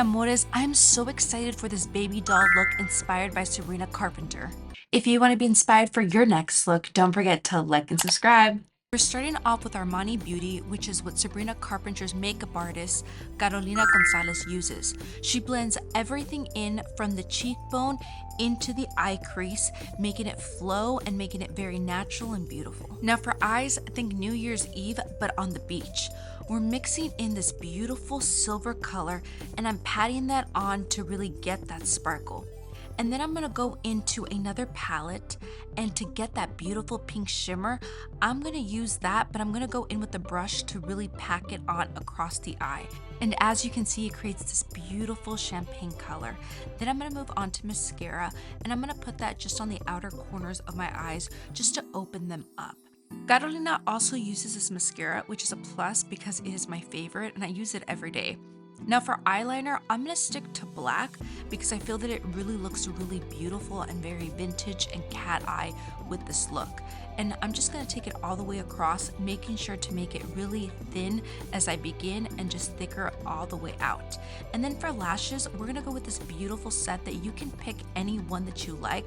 amores, I'm so excited for this baby doll look inspired by Sabrina Carpenter. If you want to be inspired for your next look, don't forget to like and subscribe. We're starting off with Armani Beauty, which is what Sabrina Carpenter's makeup artist, Carolina Gonzalez, uses. She blends everything in from the cheekbone into the eye crease, making it flow and making it very natural and beautiful. Now for eyes, think New Year's Eve, but on the beach. We're mixing in this beautiful silver color, and I'm patting that on to really get that sparkle. And then I'm gonna go into another palette, and to get that beautiful pink shimmer, I'm gonna use that, but I'm gonna go in with the brush to really pack it on across the eye. And as you can see, it creates this beautiful champagne color. Then I'm gonna move on to mascara, and I'm gonna put that just on the outer corners of my eyes just to open them up. Carolina also uses this mascara, which is a plus because it is my favorite and I use it every day. Now for eyeliner, I'm going to stick to black because I feel that it really looks really beautiful and very vintage and cat eye with this look. And I'm just going to take it all the way across, making sure to make it really thin as I begin and just thicker all the way out. And then for lashes, we're going to go with this beautiful set that you can pick any one that you like.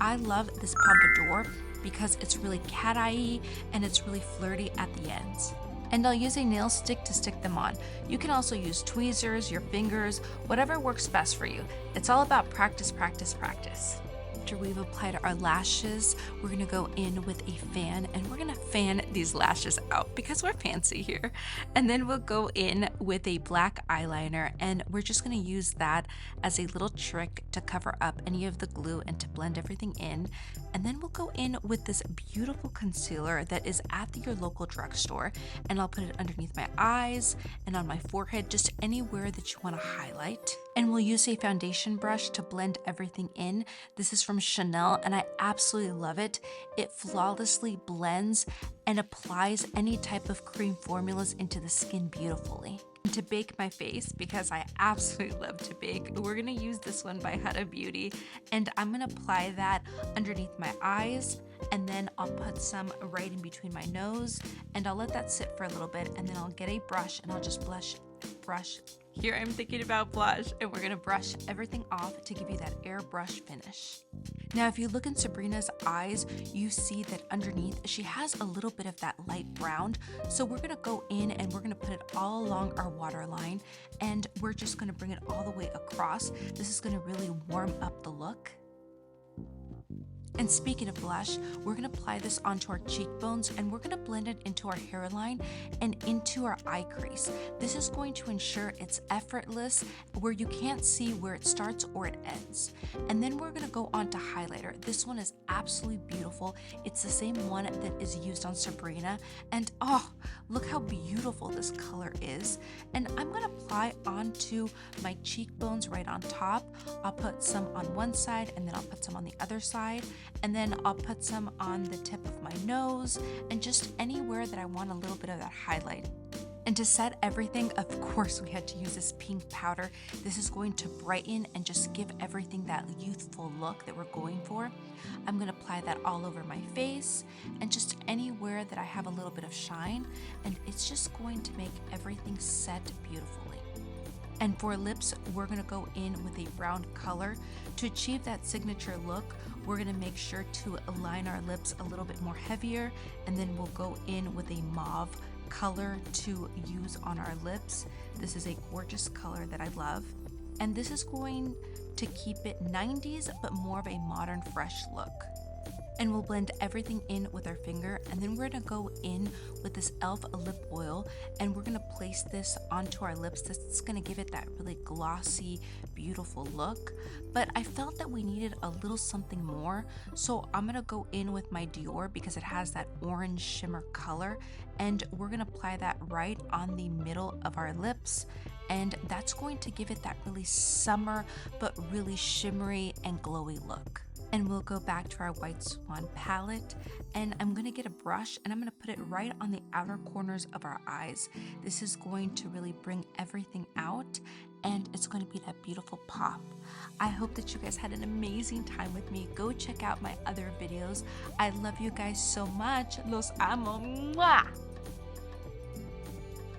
I love this pompadour because it's really cat eye and it's really flirty at the ends. And I'll use a nail stick to stick them on. You can also use tweezers, your fingers, whatever works best for you. It's all about practice, practice, practice. After we've applied our lashes, we're gonna go in with a fan and we're gonna fan these lashes out because we're fancy here. And then we'll go in with a black eyeliner and we're just gonna use that as a little trick to cover up any of the glue and to blend everything in. And then we'll go in with this beautiful concealer that is at your local drugstore, and I'll put it underneath my eyes and on my forehead, just anywhere that you wanna highlight. And we'll use a foundation brush to blend everything in. This is from Chanel and I absolutely love it. It flawlessly blends and applies any type of cream formulas into the skin beautifully. And to bake my face, because I absolutely love to bake, we're gonna use this one by Huda Beauty, and I'm gonna apply that underneath my eyes, and then I'll put some right in between my nose, and I'll let that sit for a little bit, and then I'll get a brush and I'll just brush. Here I'm thinking about blush, and we're gonna brush everything off to give you that airbrush finish. Now, if you look in Sabrina's eyes, you see that underneath she has a little bit of that light brown. So we're gonna go in and we're gonna put it all along our waterline, and we're just gonna bring it all the way across. This is gonna really warm up the look. And speaking of blush, we're gonna apply this onto our cheekbones and we're gonna blend it into our hairline and into our eye crease. This is going to ensure it's effortless, where you can't see where it starts or it ends. And then we're gonna go on to highlighter. This one is absolutely beautiful. It's the same one that is used on Sabrina. And oh, look how beautiful this color is. And I'm gonna apply onto my cheekbones right on top. I'll put some on one side and then I'll put some on the other side. And then I'll put some on the tip of my nose and just anywhere that I want a little bit of that highlight. And to set everything, of course, we had to use this pink powder. This is going to brighten and just give everything that youthful look that we're going for. I'm going to apply that all over my face and just anywhere that I have a little bit of shine. And it's just going to make everything set beautifully. And for lips, we're gonna go in with a brown color. To achieve that signature look, we're gonna make sure to align our lips a little bit more heavier, and then we'll go in with a mauve color to use on our lips. This is a gorgeous color that I love. And this is going to keep it 90s, but more of a modern, fresh look. And we'll blend everything in with our finger, and then we're gonna go in with this e.l.f. lip oil, and we're gonna place this onto our lips. This is gonna give it that really glossy, beautiful look. But I felt that we needed a little something more, so I'm gonna go in with my Dior because it has that orange shimmer color, and we're gonna apply that right on the middle of our lips. And that's going to give it that really summer, but really shimmery and glowy look. And we'll go back to our White Swan palette, and I'm gonna get a brush and I'm gonna put it right on the outer corners of our eyes. This is going to really bring everything out, and it's going to be that beautiful pop. I hope that you guys had an amazing time with me. Go check out my other videos. I love you guys so much. Los amo. Mwah!